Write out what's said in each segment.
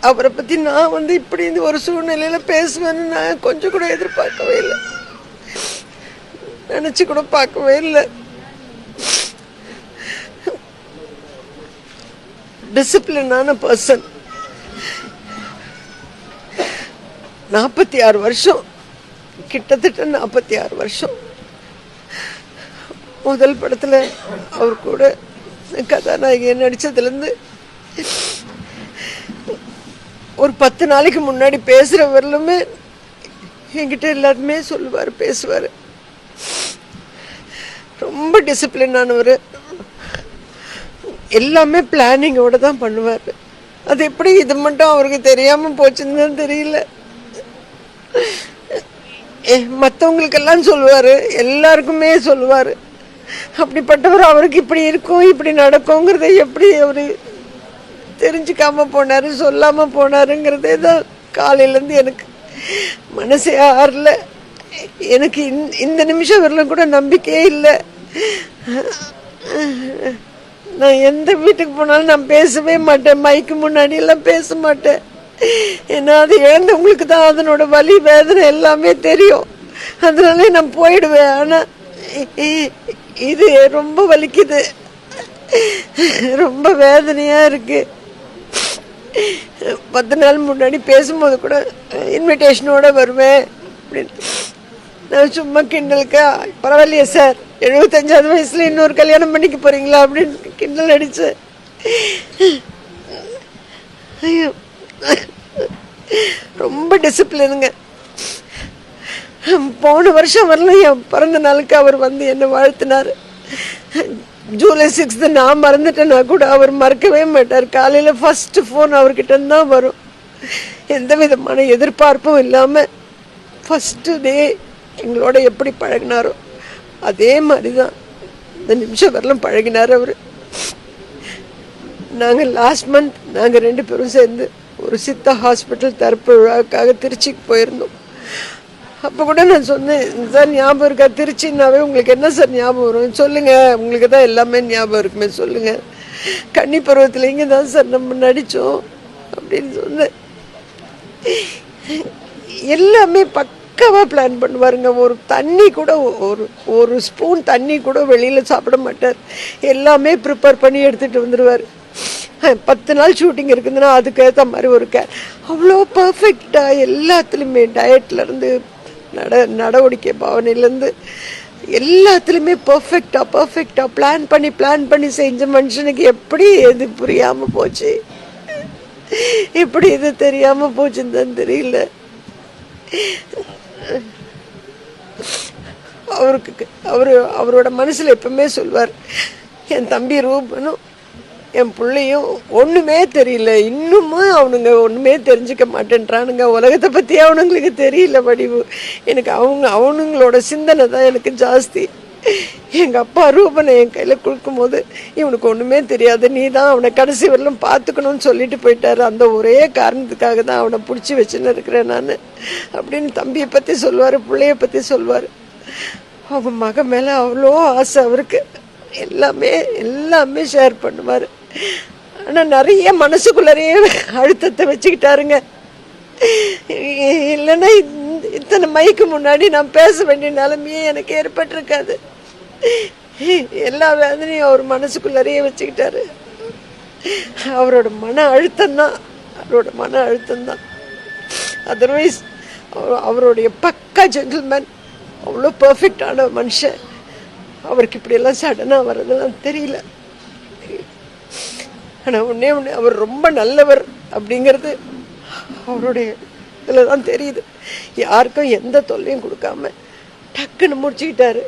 அவரை பற்றி நான் இப்படி ஒரு சூழ்நிலையில் பேசுவேன்னு நான் கொஞ்சம் கூட எதிர்பார்க்கவே இல்லை, நினச்சி கூட பார்க்கவே இல்லை. டிசிப்ளினான பர்சன். 46 வருஷம், கிட்டத்தட்ட 46 வருஷம். முதல் படத்தில் அவர் கூட கதாநாயகியை நடித்ததுலேருந்து ஒரு 10 நாளைக்கு முன்னாடி பேசுகிறவர்களுமே என்கிட்ட எல்லாருமே சொல்லுவார், பேசுவார். ரொம்ப டிசிப்ளினானவர். எல்லாமே பிளானிங்கோட தான் பண்ணுவார். அது எப்படி இது மட்டும் அவருக்கு தெரியாமல் போச்சுன்னு தான் தெரியல. மற்றவங்களுக்கெல்லாம் சொல்லுவார், எல்லாருக்குமே சொல்லுவார். அப்படிப்பட்டவர் அவருக்கு இப்படி இருக்கும் இப்படி நடக்குங்கிறத எப்படி அவர் தெரிஞ்சுக்காம போனார், சொல்லாமல் போனாருங்கிறதே தான் காலையிலேருந்து எனக்கு மனசே ஆறல. எனக்கு இந்த நிமிஷம் வரலாம் கூட நம்பிக்கையே இல்லை. நான் எந்த வீட்டுக்கு போனாலும் நான் பேசவே மாட்டேன், மைக்கு முன்னாடியெல்லாம் பேச மாட்டேன். ஏன்னா அது இழந்தவங்களுக்கு தான் அதனோட வலி வேதனை எல்லாமே தெரியும், அதனால நான் போயிடுவேன். ஆனால் இது ரொம்ப வலிக்குது, ரொம்ப வேதனையாக இருக்குது. 10 நாள் முன்னாடி பேசும்போது கூட இன்விடேஷனோட வருவேன் அப்படின்னு. நான் சும்மா கிண்டலுக்கா, பரவாயில்லையே சார் 75வது வயசுல இன்னொரு கல்யாணம் பண்ணிக்க போறீங்களா அப்படின்னு கிண்டல் அடிச்சு. ஐயோ, ரொம்ப டிசிப்ளினுங்க. போன வருஷம் வரல என் பிறந்த நாளுக்கு அவர் என்னை வாழ்த்தினார். ஜூலை 6 நான் மறந்துட்டேன்னா கூட அவர் மறக்கவே மாட்டார். காலையில் ஃபஸ்ட்டு ஃபோன் அவர்கிட்ட தான் வரும். எந்த விதமான எதிர்பார்ப்பும் இல்லாமல் ஃபஸ்ட்டு டே எங்களோட எப்படி பழகினாரோ அதே மாதிரி தான் இந்த நிமிஷம் வரலாம் பழகினார் அவர். நாங்கள் லாஸ்ட் மந்த் நாங்கள் 2 பேரும் சேர்ந்து ஒரு சித்தா ஹாஸ்பிட்டல் திறப்பு விழாவுக்காக திருச்சிக்கு போயிருந்தோம். அப்போ கூட நான் சொன்னேன், சார் ஞாபகம் இருக்கா திருச்சின்னாவே உங்களுக்கு என்ன சார் ஞாபகம் வரும் சொல்லுங்கள், உங்களுக்கு தான் எல்லாமே ஞாபகம் இருக்குமே சொல்லுங்கள். கன்னி பருவத்தில் இங்கே தான் சார் நம்ம நடித்தோம் அப்படின்னு சொன்னேன். எல்லாமே பக்காவாக பிளான் பண்ணுவாருங்க. ஒரு தண்ணி கூட ஒரு ஸ்பூன் தண்ணி கூட வெளியில் சாப்பிட மாட்டார். எல்லாமே ப்ரிப்பேர் பண்ணி எடுத்துகிட்டு வந்துடுவார். 10 நாள் ஷூட்டிங் இருக்குதுன்னா அதுக்கேற்ற மாதிரி ஒரு அவ்வளோ பர்ஃபெக்டாக எல்லாத்துலேயுமே டயட்லேருந்து நடவடிக்கை பாவனையிலேருந்து எல்லாத்துலேயுமே பர்ஃபெக்டாக பிளான் பண்ணி செஞ்ச மனுஷனுக்கு எப்படி எது புரியாமல் போச்சு, எப்படி இது தெரியாமல் போச்சுன்னு தான் தெரியல. அவரோட மனசில் எப்பவுமே சொல்வார், என் தம்பி ரூபனும் என் பிள்ளையும் ஒன்றுமே தெரியல, இன்னுமும் அவனுங்க ஒன்றுமே தெரிஞ்சுக்க மாட்டேன்றானுங்க, உலகத்தை பற்றி அவனுங்களுக்கு தெரியல வடிவு. எனக்கு அவனுங்களோட சிந்தனை தான் எனக்கு ஜாஸ்தி. எங்கள் அப்பா ரூபனை என் கையில் கொடுக்கும் போது இவனுக்கு ஒன்றுமே தெரியாது, நீ தான் அவனை கடைசி வரலும் பார்த்துக்கணும்னு சொல்லிட்டு போயிட்டாரு, அந்த ஒரே காரணத்துக்காக தான் அவனை பிடிச்சி வச்சுன்னு இருக்கிறேன் நான் அப்படின்னு தம்பியை பற்றி சொல்லுவார், பிள்ளைய பற்றி சொல்லுவார். அவங்க மகன் மேலே அவ்வளோ ஆசை அவருக்கு. எல்லாமே ஷேர் பண்ணுவார். ஆனால் நிறைய மனசுக்குள்ளரையே அழுத்தத்தை வச்சுக்கிட்டாருங்க. இல்லைன்னா இத்தனை மைக்கு முன்னாடி நான் பேச வேண்டிய நிலைமையே எனக்கு ஏற்பட்டிருக்காது. எல்லா வேதனையும் அவர் மனசுக்குள்ளரையே வச்சுக்கிட்டாரு. அவரோட மன அழுத்தம் தான். அதர்வைஸ் அவருடைய பக்கா ஜென்டில்மேன், அவ்வளோ பர்ஃபெக்டான மனுஷன். அவருக்கு இப்படியெல்லாம் சடனாக வர்றதெல்லாம் தெரியல. ஆனால் ஒன்றே அவர் ரொம்ப நல்லவர் அப்படிங்கிறது அவருடைய இதில் தான் தெரியுது. யாருக்கும் எந்த தொல்லையும் கொடுக்காம டக்குன்னு முடிச்சுக்கிட்டாரு.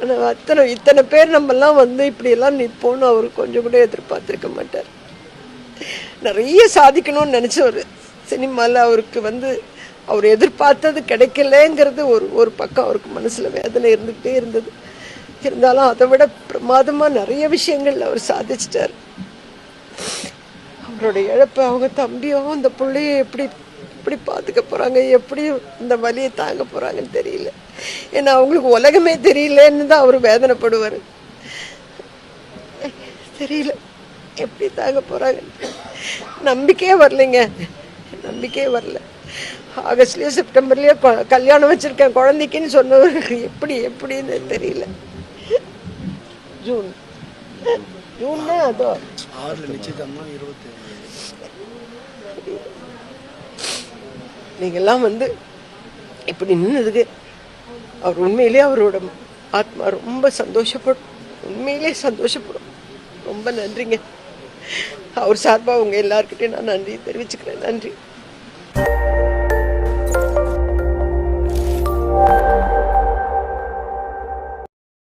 ஆனால் இத்தனை பேர் நம்மெல்லாம் இப்படியெல்லாம் நிற்போன்னு அவர் கொஞ்சம் கூட எதிர்பார்த்துருக்க மாட்டார். நிறைய சாதிக்கணும்னு நினச்சவர். சினிமாவில் அவருக்கு அவர் எதிர்பார்த்தது கிடைக்கலங்கிறது ஒரு பக்கம் அவருக்கு மனசில் வேதனை இருந்துகிட்டே இருந்தது. இருந்தாலும் அதை விட பிரமாதமாக நிறைய விஷயங்கள் அவர் சாதிச்சிட்டார். அவரோட இழப்பை அவங்க தம்பியும் அந்த பிள்ளைய எப்படி பார்த்துக்க போகிறாங்க, எப்படி இந்த வலியை தாங்க போகிறாங்கன்னு தெரியல. ஏன்னா அவங்களுக்கு உலகமே தெரியலன்னு தான் அவர் வேதனைப்படுவார். தெரியல. எப்படி தாங்க போகிறாங்க? நம்பிக்கையே வரலைங்க, நம்பிக்கையே வரல. ஆகஸ்ட்லேயோ செப்டம்பர்லேயோ கல்யாணம் வச்சுருக்கேன் குழந்தைக்குன்னு சொன்னவருக்கு எப்படின்னு தெரியல. ஜூன்னா அதோ நீங்கள்லாம் வந்து இப்படி நின்னதுக்கு அவர் உண்மையிலே அவரோட ஆத்மா ரொம்ப சந்தோஷப்படும், உண்மையிலே சந்தோஷப்படும். ரொம்ப நன்றிங்க. அவர் சார்பாக உங்கள் எல்லாருக்கிட்டையும் நான் நன்றி தெரிவிச்சுக்கிறேன். நன்றி.